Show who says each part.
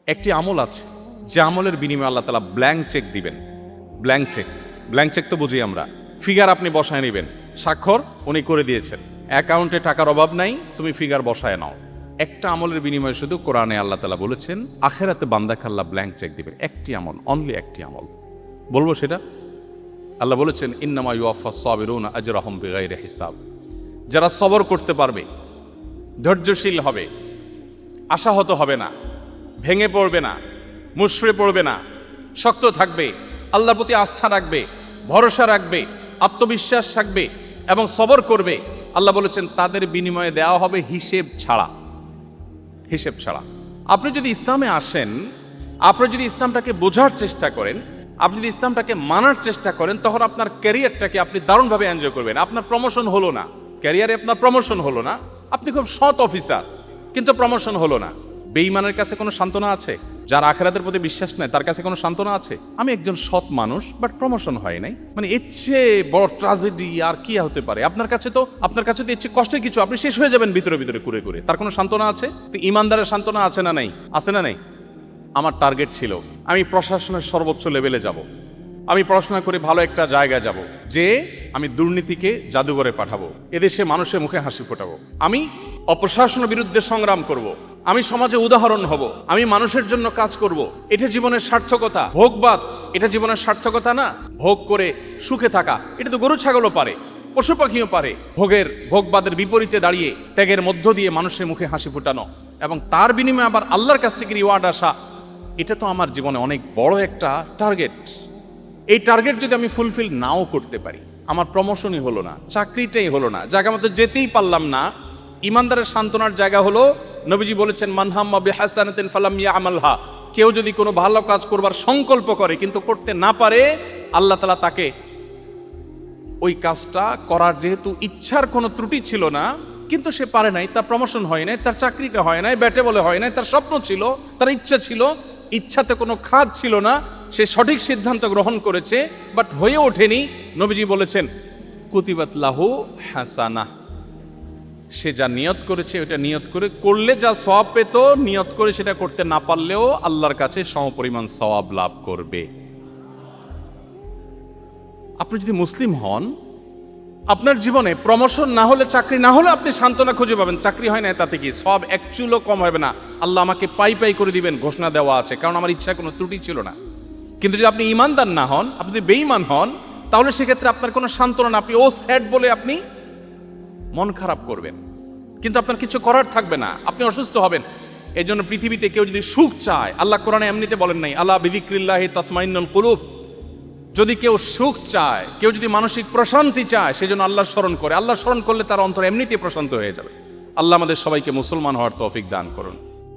Speaker 1: একটি আমল আছে যে আমলের বিনিময়ে আল্লাহ তাআলা ব্ল্যাঙ্ক চেক দিবেন। ব্ল্যাঙ্ক চেক তো বুঝি আমরা, ফিগার আপনি বসায় নেবেন, স্বাক্ষর উনি করে দিয়েছেন, অ্যাকাউন্টে টাকার অভাব নাই, তুমি ফিগার বসায় নাও। একটা আমলের বিনিময়ে শুধু কোরআনে আল্লাহ তাআলা বলেছেন আখিরাতে বান্দাকে আল্লাহ ব্ল্যাঙ্ক চেক দিবেন। একটি আমল, অনলি একটি আমল। বলবো সেটা? আল্লাহ বলেছেন ইন্নামা ইউওয়াফাস সাবিরুনা আজরাহুম বিগাইরি হিসাব। যারা সবর করতে পারবে, ধৈর্যশীল হবে, আশাহত হবে না, ভেঙে পড়বে না, মুষড়ে পড়বে না, শক্ত থাকবে, আল্লাহর প্রতি আস্থা রাখবে, ভরসা রাখবে, আত্মবিশ্বাস রাখবে এবং সবর করবে, আল্লাহ বলেছেন তাদের বিনিময়ে দেওয়া হবে হিসেব ছাড়া। আপনি যদি ইসলামে আসেন, আপনি যদি ইসলামটাকে বোঝার চেষ্টা করেন, আপনি যদি ইসলামটাকে মানার চেষ্টা করেন, তখন আপনার ক্যারিয়ারটাকে আপনি দারুণভাবে এনজয় করবেন। আপনার প্রমোশন হলো না, ক্যারিয়ারে আপনার প্রমোশন হলো না, আপনি খুব সৎ অফিসার কিন্তু প্রমোশন হলো না। বেঈমানের কাছে কোনো সান্ত্বনা আছে? যার আখিরাতের প্রতি বিশ্বাস নেই তার কাছে কোনো সান্ত্বনা আছে? আমি একজন সৎ মানুষ বাট প্রমোশন হয় নাই, মানে এর চেয়ে বড় ট্র্যাজেডি আর কি হতে পারে? আপনার কাছে তো এর চেয়ে কষ্টের কিছু, আপনি শেষ হয়ে যাবেন ভিতরে ভিতরে করে। তার কোনো সান্ত্বনা আছে? তো ইমানদারের সান্ত্বনা আছে না নাই? আছে না নাই? আমার টার্গেট ছিল আমি প্রশাসনের সর্বোচ্চ লেভেলে যাব, আমি পড়াশোনা করে ভালো একটা জায়গায় যাব, যে আমি দুর্নীতিকে জাদুঘরে পাঠাবো, এদেশে মানুষের মুখে হাসি ফোটাবো, আমি অপ্রশাসনের বিরুদ্ধে সংগ্রাম করব, আমি সমাজে উদাহরণ হব, আমি মানুষের জন্য কাজ করব। এটা জীবনের সার্থকতা। ভোগবাদ এটা জীবনের সার্থকতা না। ভোগ করে সুখে থাকা এটা তো গরু ছাগলও পারে, পশু পাখিও পারে। ভোগবাদের বিপরীতে দাঁড়িয়ে ত্যাগের মধ্য দিয়ে মানুষের মুখে হাসি ফোটানো এবং তার বিনিময়ে আবার আল্লাহর কাছ থেকে রিওয়ার্ড আসা, এটা তো আমার জীবনে অনেক বড় একটা টার্গেট। এই টার্গেট যদি আমি ফুলফিল নাও করতে পারি, আমার প্রমোশনই হলো না, চাকরিটাই হলো না, জায়গা মতো যেতেই পারলাম না, ইমানদারের সান্ত্বনার জায়গা হলো নবীজি বলেছেন মানহাম্মা বিহাসানাতিন ফালাম ইয়ামালহা। কেউ যদি কোনো ভালো কাজ করবার সংকল্প করে কিন্তু করতে না পারে, আল্লাহ তাআলা তাকে ওই কাজটা করার যেহেতু ইচ্ছার কোনো ত্রুটি ছিল না, কিন্তু সে পারে নাই, তার প্রমোশন হয় নাই, তার চাকরিটা হয় নাই, ব্যাটে বলে হয় নাই, তার স্বপ্ন ছিল, তার ইচ্ছা ছিল, ইচ্ছাতে কোনো খাদ ছিল না, সে সঠিক সিদ্ধান্ত গ্রহণ করেছে বাট হয়ে ওঠেনি। নবীজি বলেছেন কুতিবাত লাহু হাসানাহ। সে যা নিয়ত করেছে ওটা নিয়ত করে করলে যা সওয়াব পেত, নিয়ত করে সেটা করতে না পারলেও আল্লাহর কাছে সমপরিমাণ সওয়াব লাভ করবে। আপনি যদি মুসলিম হন, আপনার জীবনে প্রমোশন না হলে, চাকরি না হলে আপনি সান্ত্বনা খুঁজে পাবেন। চাকরি হয় না তাতে কি সওয়াব এক চুলও কম হবে না, আল্লাহ আমাকে পাই করে দিবেন ঘোষণা দেওয়া আছে, কারণ আমার ইচ্ছা কোনো ত্রুটি ছিল না। কিন্তু যদি আপনি ইমানদার না হন, আপনি যদি বেঈমান হন, তাহলে সেক্ষেত্রে আপনার কোনো সান্ত্বনা না, আপনি ও স্যাড বলে আপনি মন খারাপ করবেন, কিন্তু আপনার কিছু করার থাকবে না, আপনি অসুস্থ হবেন। এই জন্য পৃথিবীতে কেউ যদি সুখ চায়, আল্লাহ কোরআনে এমনিতে বলেন নাই আলা বিযিক্রিল্লাহি তাতমাইন্নুল কুলুব, যদি কেউ সুখ চায়, কেউ যদি মানসিক প্রশান্তি চায়, সেজন্য আল্লাহর স্মরণ করে। আল্লাহর স্মরণ করলে তার অন্তর এমনিতেই প্রশান্ত হয়ে যাবে। আল্লাহ আমাদের সবাইকে মুসলমান হওয়ার তৌফিক দান করুন।